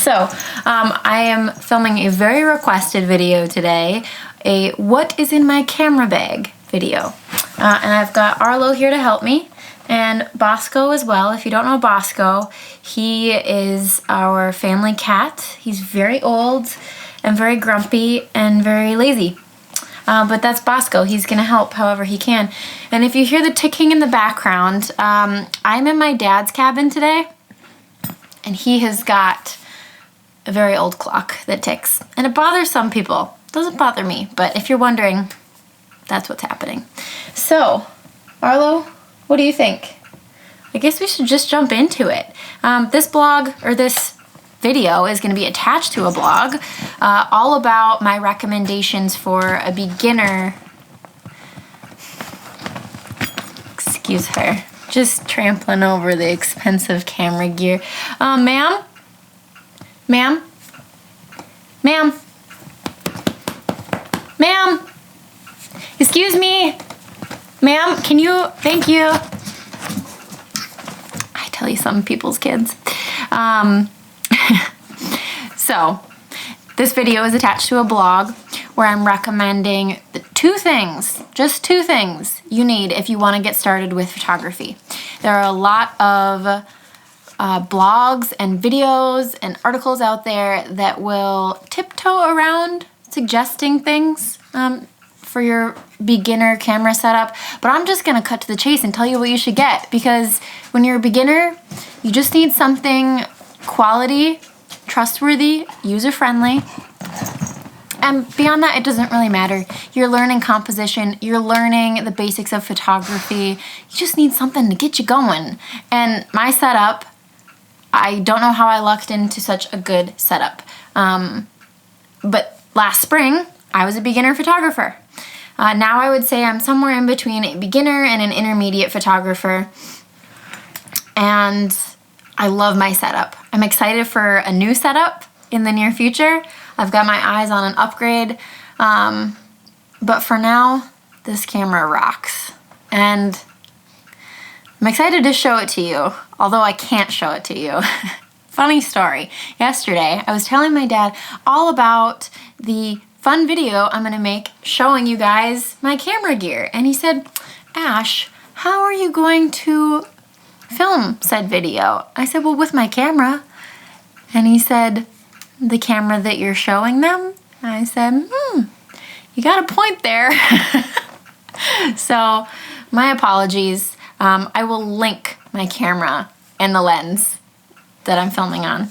I am filming a very requested video today, a what is in my camera bag video. And I've got Arlo here to help me, and Bosco as well. If you don't know Bosco, he is our family cat. He's very old and very grumpy and very lazy. But that's Bosco. He's gonna help however he can. And if you hear the ticking in the background, I'm in my dad's cabin today, and he has got a very old clock that ticks. And it bothers some people. It doesn't bother me, but if you're wondering, that's what's happening. So, Arlo, what do you think? I guess we should just jump into it. This blog, or this video, is going to be attached to a blog all about my recommendations for a beginner. Excuse her, just trampling over the expensive camera gear. Ma'am? Ma'am? Ma'am? Ma'am? Excuse me? Ma'am, can you, thank you. I tell you, some people's kids. So, this video is attached to a blog where I'm recommending the just two things you need if you want to get started with photography. There are a lot of blogs and videos and articles out there that will tiptoe around suggesting things for your beginner camera setup, but I'm just gonna cut to the chase and tell you what you should get, because when you're a beginner, you just need something quality, trustworthy, user-friendly, and beyond that, it doesn't really matter. You're learning composition, you're learning the basics of photography, you just need something to get you going. And my setup, I don't know how I lucked into such a good setup, but last spring, I was a beginner photographer. Now I would say I'm somewhere in between a beginner and an intermediate photographer, and I love my setup. I'm excited for a new setup in the near future. I've got my eyes on an upgrade, but for now, this camera rocks, and I'm excited to show it to you, although I can't show it to you. Funny story. Yesterday, I was telling my dad all about the fun video I'm gonna make showing you guys my camera gear. And he said, Ash, how are you going to film said video? I said, well, with my camera. And he said, the camera that you're showing them? I said, you got a point there. So, my apologies. I will link my camera and the lens that I'm filming on.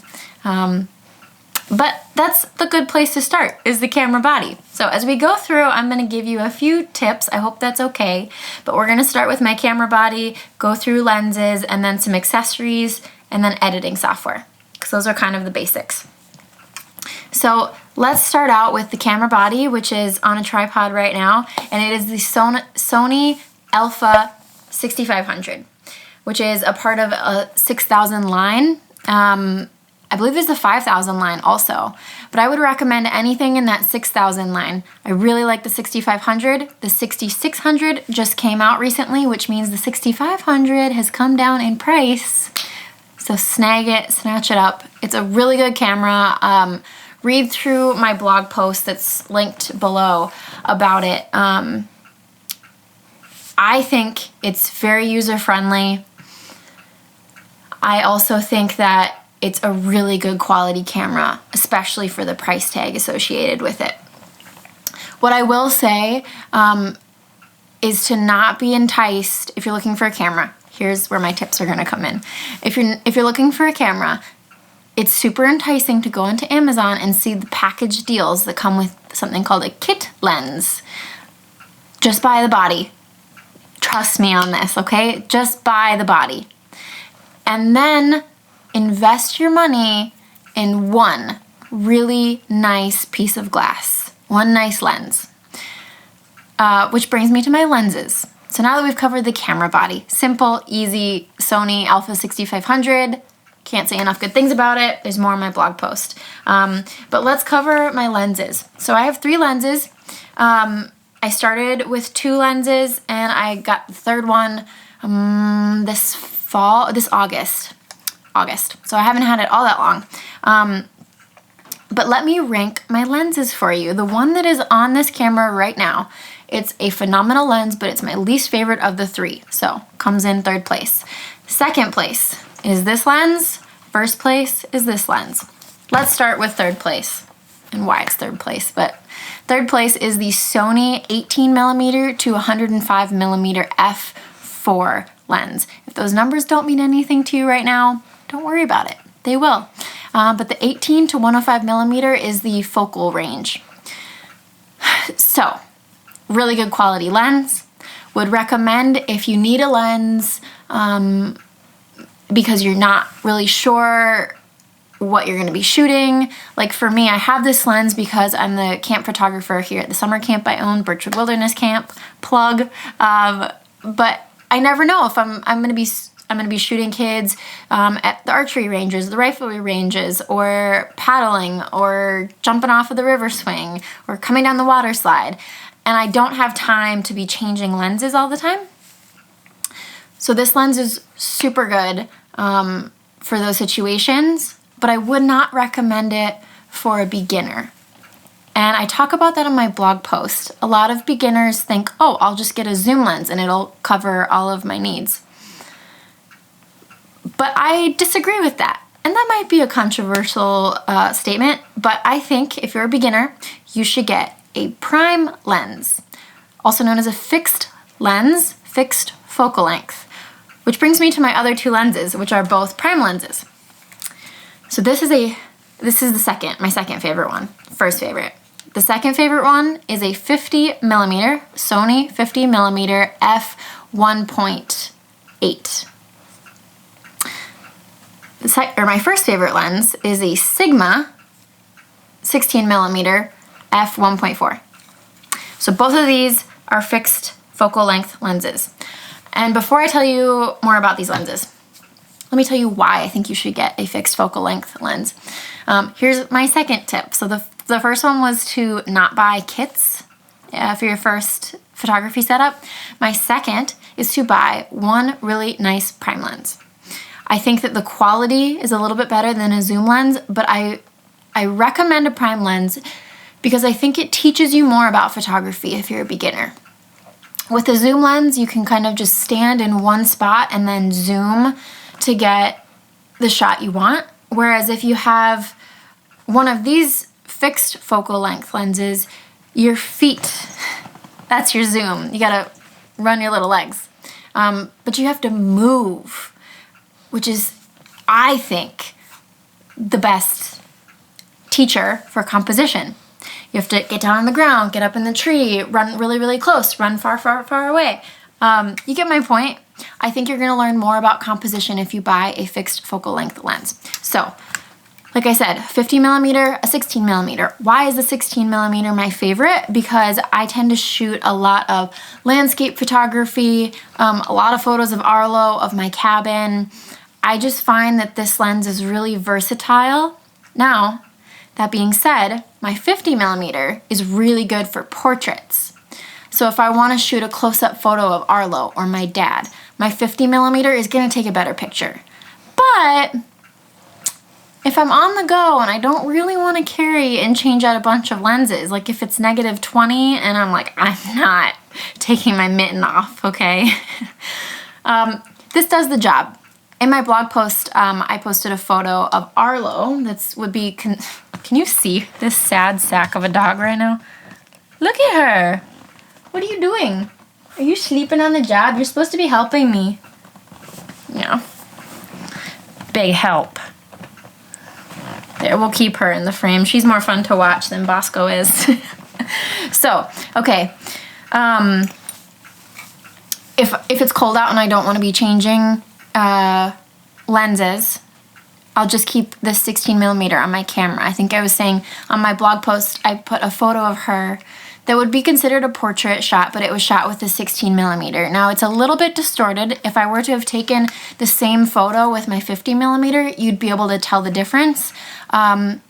But that's the good place to start, is the camera body. So as we go through, I'm gonna give you a few tips. I hope that's okay. But we're gonna start with my camera body, go through lenses, and then some accessories, and then editing software, because those are kind of the basics. So let's start out with the camera body, which is on a tripod right now, and it is the Sony Alpha 6500, which is a part of a 6000 line. I believe there's a 5000 line also, but I would recommend anything in that 6000 line. I really like the 6500. The 6600 just came out recently, which means the 6500 has come down in price. So snag it, snatch it up. It's a really good camera. Read through my blog post that's linked below about it. I think it's very user-friendly. I also think that it's a really good quality camera, especially for the price tag associated with it. What I will say is to not be enticed if you're looking for a camera. Here's where my tips are gonna come in. If you're looking for a camera, it's super enticing to go into Amazon and see the package deals that come with something called a kit lens. Just buy the body. Trust me on this, okay? Just buy the body. And then invest your money in one really nice piece of glass, one nice lens. Which brings me to my lenses. So now that we've covered the camera body, simple, easy, Sony Alpha 6500, can't say enough good things about it. There's more on my blog post. But let's cover my lenses. So I have 3 lenses. I started with 2 lenses, and I got the third one this August. So I haven't had it all that long. But let me rank my lenses for you. The one that is on this camera right now, it's a phenomenal lens, but it's my least favorite of the three. So comes in third place. Second place is this lens. First place is this lens. Let's start with third place and why it's third place. But third place is the Sony 18mm to 105mm f4 lens. If those numbers don't mean anything to you right now, don't worry about it. They will. But the 18 to 105mm is the focal range. So, really good quality lens. Would recommend if you need a lens because you're not really sure what you're going to be shooting. Like for me, I have this lens because I'm the camp photographer here at the summer camp I own, Birchwood Wilderness Camp, plug. But I never know if I'm going to be shooting kids at the archery ranges, the riflery ranges, or paddling, or jumping off of the river swing, or coming down the water slide. And I don't have time to be changing lenses all the time. So this lens is super good for those situations, but I would not recommend it for a beginner. And I talk about that on my blog post. A lot of beginners think, oh, I'll just get a zoom lens and it'll cover all of my needs. But I disagree with that. And that might be a controversial statement, but I think if you're a beginner, you should get a prime lens, also known as a fixed lens, fixed focal length, which brings me to my other two lenses, which are both prime lenses. So this is my second favorite one, first favorite. The second favorite one is a 50mm, Sony 50mm f1.8. My first favorite lens is a Sigma 16mm f1.4. So both of these are fixed focal length lenses. And before I tell you more about these lenses, let me tell you why I think you should get a fixed focal length lens. Here's my second tip. So the first one was to not buy kits for your first photography setup. My second is to buy one really nice prime lens. I think that the quality is a little bit better than a zoom lens, but I recommend a prime lens because I think it teaches you more about photography if you're a beginner. With a zoom lens, you can kind of just stand in one spot and then zoom to get the shot you want. Whereas if you have one of these fixed focal length lenses, your feet, that's your zoom. You gotta run your little legs. But you have to move, which is, I think, the best teacher for composition. You have to get down on the ground, get up in the tree, run really, really close, run far, far, far away. You get my point. I think you're going to learn more about composition if you buy a fixed focal length lens. So, like I said, 50mm, a 16mm. Why is the 16mm my favorite? Because I tend to shoot a lot of landscape photography, a lot of photos of Arlo, of my cabin. I just find that this lens is really versatile. Now, that being said, my 50mm is really good for portraits. So if I want to shoot a close-up photo of Arlo or my dad, my 50mm is going to take a better picture. But if I'm on the go and I don't really want to carry and change out a bunch of lenses, like if it's -20 and I'm like, I'm not taking my mitten off, okay? This does the job. In my blog post, I posted a photo of Arlo. Can you see this sad sack of a dog right now? Look at her. What are you doing? Are you sleeping on the job? You're supposed to be helping me. Yeah. Big help. There, we'll keep her in the frame. She's more fun to watch than Bosco is. So, okay. If it's cold out and I don't want to be changing lenses, I'll just keep the 16mm on my camera. I think I was saying on my blog post, I put a photo of her that would be considered a portrait shot, but it was shot with the 16mm. Now, it's a little bit distorted. If I were to have taken the same photo with my 50mm, you'd be able to tell the difference. But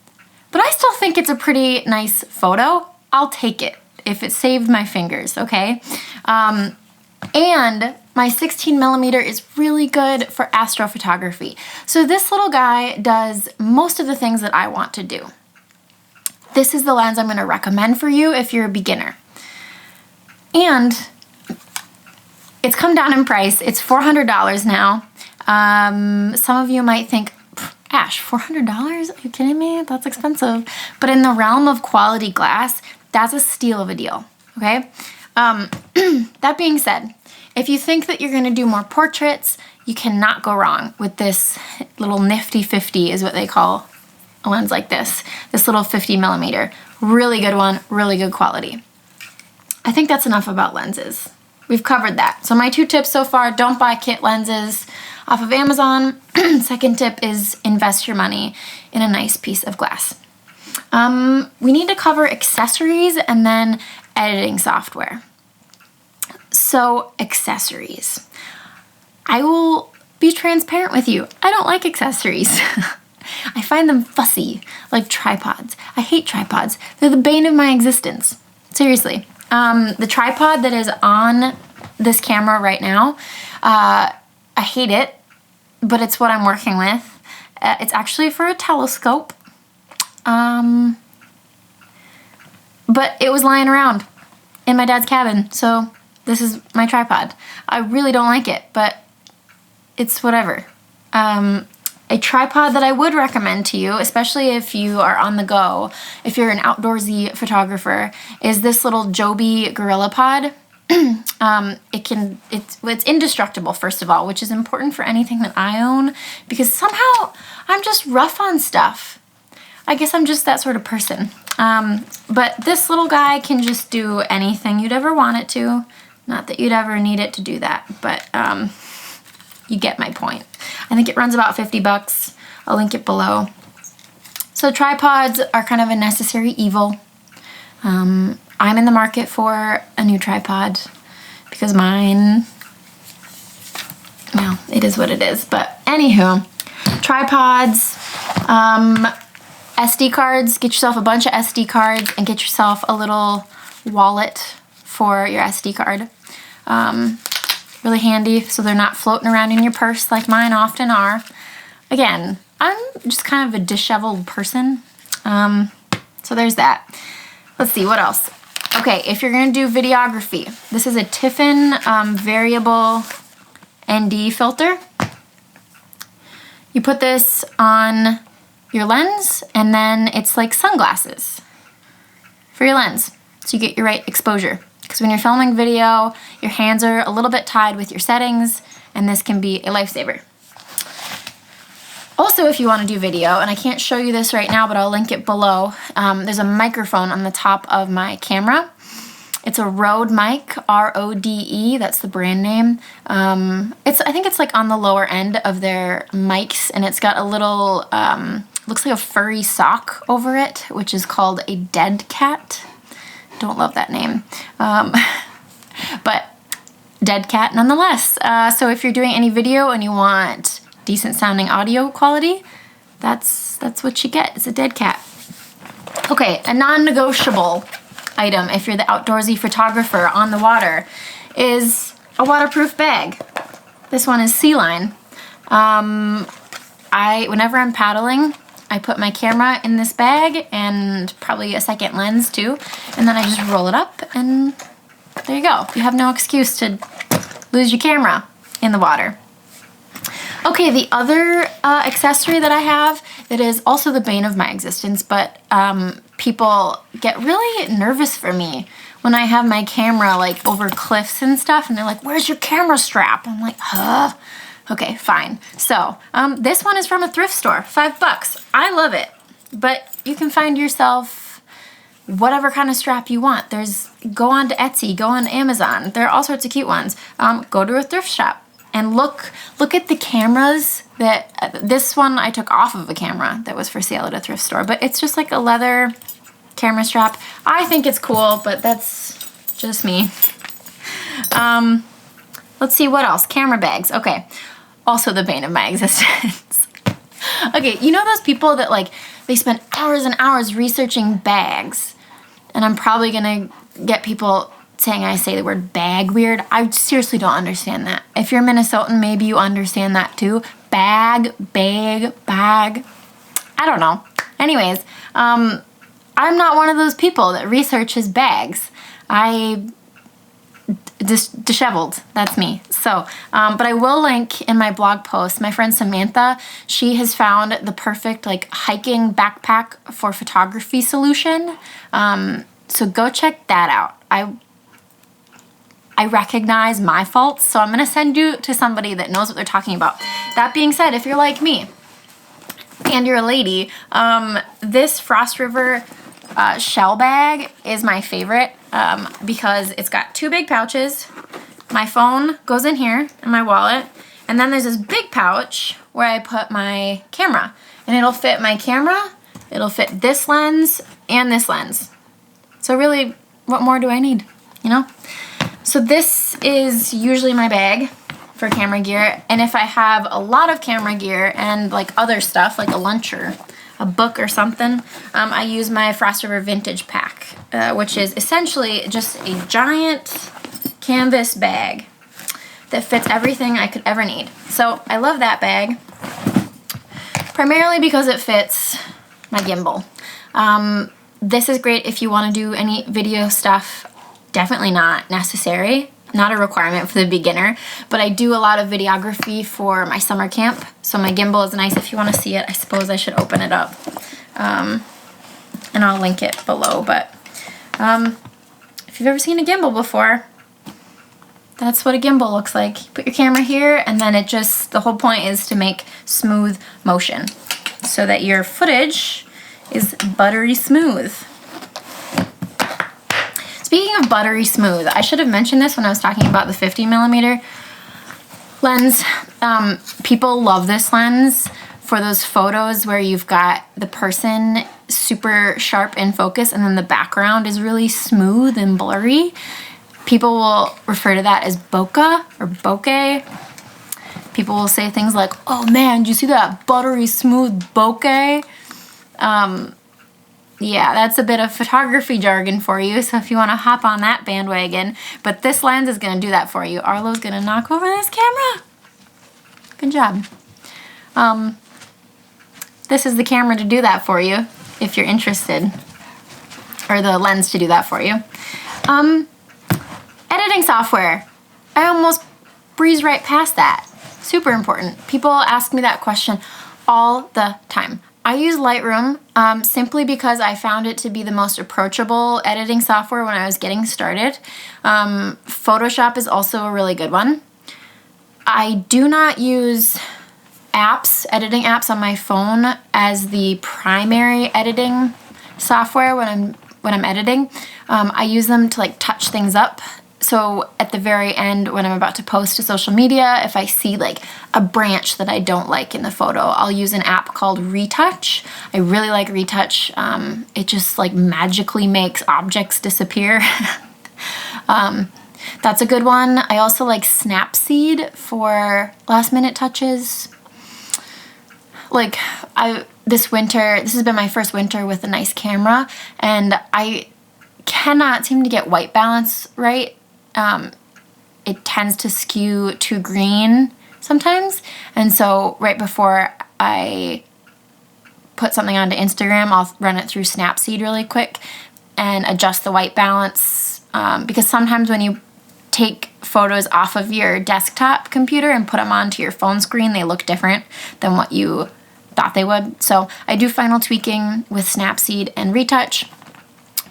I still think it's a pretty nice photo. I'll take it if it saved my fingers, okay? And my 16mm is really good for astrophotography. So this little guy does most of the things that I want to do. this is the lens I'm gonna recommend for you if you're a beginner. And it's come down in price. It's $400 now. Some of you might think, Ash, $400? Are you kidding me? That's expensive. But in the realm of quality glass, that's a steal of a deal, okay? That being said, if you think that you're gonna do more portraits, you cannot go wrong with this little nifty 50 is what they call a lens like this. This little 50 millimeter. Really good one, really good quality. I think that's enough about lenses. We've covered that. So my 2 tips so far, don't buy kit lenses off of Amazon. Second tip is invest your money in a nice piece of glass. We need to cover accessories and then editing software. So accessories. I will be transparent with you. I don't like accessories. I find them fussy, like tripods. I hate tripods. They're the bane of my existence. Seriously. The tripod that is on this camera right now, I hate it, but it's what I'm working with. It's actually for a telescope. But it was lying around in my dad's cabin, so this is my tripod. I really don't like it, but it's whatever. A tripod that I would recommend to you, especially if you are on the go, if you're an outdoorsy photographer, is this little JOBY GorillaPod. It's indestructible, first of all, which is important for anything that I own, because somehow I'm just rough on stuff. I guess I'm just that sort of person. But this little guy can just do anything you'd ever want it to. Not that you'd ever need it to do that, but you get my point. I think it runs about 50 bucks. I'll link it below. So tripods are kind of a necessary evil. I'm in the market for a new tripod because mine, well, it is what it is. But anywho, tripods, SD cards, get yourself a bunch of SD cards and get yourself a little wallet for your SD card. Really handy so they're not floating around in your purse like mine often are. Again, I'm just kind of a disheveled person. So there's that. Let's see, what else? Okay, if you're gonna do videography, this is a Tiffin variable ND filter. You put this on your lens and then it's like sunglasses for your lens. So you get your right exposure. Because when you're filming video, your hands are a little bit tied with your settings, and this can be a lifesaver. Also, if you want to do video, and I can't show you this right now, but I'll link it below, there's a microphone on the top of my camera. It's a Rode mic, R-O-D-E, that's the brand name. I think it's like on the lower end of their mics, and it's got a little, looks like a furry sock over it, which is called a dead cat. Don't love that name, but dead cat nonetheless. So if you're doing any video and you want decent sounding audio quality, that's what you get. It's a dead cat. Okay, a non-negotiable item if you're the outdoorsy photographer on the water is a waterproof bag. This one is Sea Line. Whenever I'm paddling, I put my camera in this bag and probably a second lens too, and then I just roll it up and there you go. You have no excuse to lose your camera in the water. Okay, the other accessory that I have that is also the bane of my existence, but people get really nervous for me when I have my camera like over cliffs and stuff, and they're like, "Where's your camera strap?" I'm like, "Huh." Okay, fine. So, this one is from a thrift store, $5. I love it, but you can find yourself whatever kind of strap you want. Go on to Etsy, go on Amazon. There are all sorts of cute ones. Go to a thrift shop and look at the cameras that, this one I took off of a camera that was for sale at a thrift store, but it's just like a leather camera strap. I think it's cool, but that's just me. Let's see, what else? Camera bags, okay. Also the bane of my existence. Okay, you know those people that like, they spend hours and hours researching bags, and I'm probably gonna get people saying I say the word bag weird. I seriously don't understand that. If you're Minnesotan, maybe you understand that too. Bag, bag, bag. I don't know. Anyways, I I'm not one of those people that researches bags. Disheveled. That's me. So, but I will link in my blog post, my friend Samantha, she has found the perfect like hiking backpack for photography solution. So go check that out. I recognize my faults, so I'm going to send you to somebody that knows what they're talking about. That being said, if you're like me and you're a lady, this Frost River shell bag is my favorite because it's got 2 big pouches. My phone goes in here and my wallet, and then there's this big pouch where I put my camera, and it'll fit my camera, it'll fit this lens and this lens. So really, what more do I need, you know? So this is usually my bag for camera gear, and if I have a lot of camera gear and like other stuff, like a lunch or a book or something, I use my Frost River Vintage Pack, which is essentially just a giant canvas bag that fits everything I could ever need. So I love that bag, primarily because it fits my gimbal. This is great if you want to do any video stuff. Definitely not necessary, not a requirement for the beginner, but I do a lot of videography for my summer camp, so my gimbal is nice if you want to see it. I suppose I should open it up, and I'll link it below, but if you've ever seen a gimbal before, that's what a gimbal looks like. You put your camera here, and then the whole point is to make smooth motion so that your footage is buttery smooth. Speaking of buttery smooth, I should have mentioned this when I was talking about the 50mm lens. People love this lens for those photos where you've got the person super sharp in focus and then the background is really smooth and blurry. People will refer to that as bokeh or bokeh. People will say things like, "Oh man, did you see that buttery smooth bokeh?" Yeah, that's a bit of photography jargon for you, so if you want to hop on that bandwagon, but this lens is going to do that for you. Arlo's going to knock over this camera. Good job. This is the camera to do that for you, if you're interested, or the lens to do that for you. Editing software. I almost breezed right past that. Super important. People ask me that question all the time. I use Lightroom simply because I found it to be the most approachable editing software when I was getting started. Photoshop is also a really good one. I do not use editing apps on my phone as the primary editing software when I'm editing. I use them to like touch things up. So at the very end, when I'm about to post to social media, if I see like a branch that I don't like in the photo, I'll use an app called Retouch. I really like Retouch. It just like magically makes objects disappear. That's a good one. I also like Snapseed for last minute touches. Like this winter, this has been my first winter with a nice camera, and I cannot seem to get white balance right. It tends to skew too green sometimes, and so right before I put something onto Instagram, I'll run it through Snapseed really quick and adjust the white balance, because sometimes when you take photos off of your desktop computer and put them onto your phone screen, they look different than what you thought they would. So I do final tweaking with Snapseed and Retouch.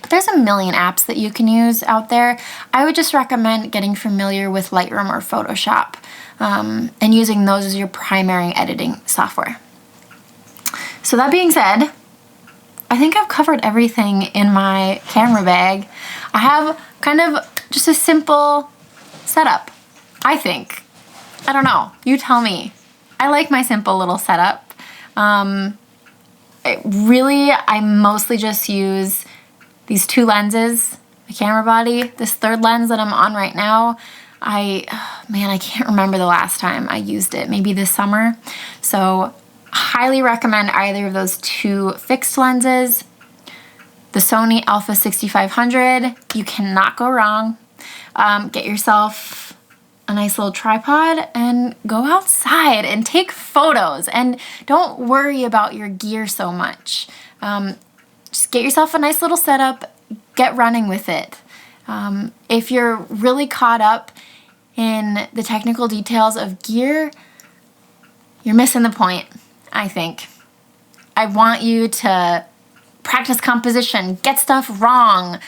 There's a million apps that you can use out there. I would just recommend getting familiar with Lightroom or Photoshop, and using those as your primary editing software. So that being said, I think I've covered everything in my camera bag. I have kind of just a simple setup, I think. I don't know. You tell me. I like my simple little setup. I mostly just use these 2 lenses, the camera body, this 3rd lens that I'm on right now. I can't remember the last time I used it, maybe this summer. So highly recommend either of those 2 fixed lenses. The Sony Alpha 6500, you cannot go wrong. Get yourself a nice little tripod and go outside and take photos, and don't worry about your gear so much. just get yourself a nice little setup, get running with it. If you're really caught up in the technical details of gear, you're missing the point, I think. I want you to practice composition, get stuff wrong,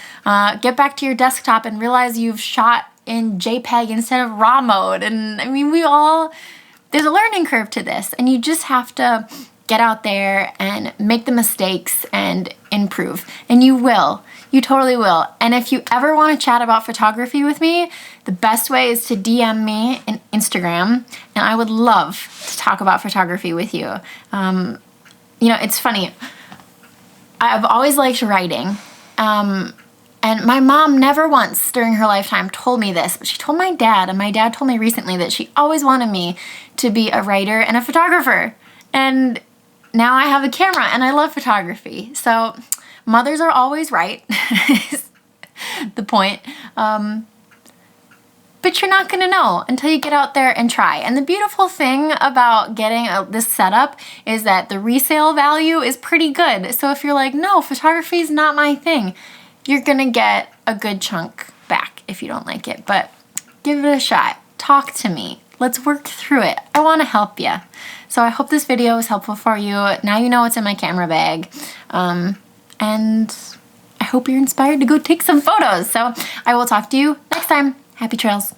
get back to your desktop and realize you've shot in JPEG instead of RAW mode. And I mean, there's a learning curve to this, and you just have to get out there and make the mistakes and improve. And you will. You totally will. And if you ever want to chat about photography with me, the best way is to DM me on Instagram, and I would love to talk about photography with you. It's funny. I've always liked writing. And my mom never once during her lifetime told me this, but she told my dad, and my dad told me recently that she always wanted me to be a writer and a photographer. And now I have a camera and I love photography. So mothers are always right, is the point. But you're not gonna know until you get out there and try. And the beautiful thing about getting this setup is that the resale value is pretty good. So if you're like, no, photography is not my thing, you're gonna get a good chunk back if you don't like it. But give it a shot. Talk to me. Let's work through it. I wanna help you. So I hope this video was helpful for you. Now you know what's in my camera bag. And I hope you're inspired to go take some photos. So I will talk to you next time. Happy trails.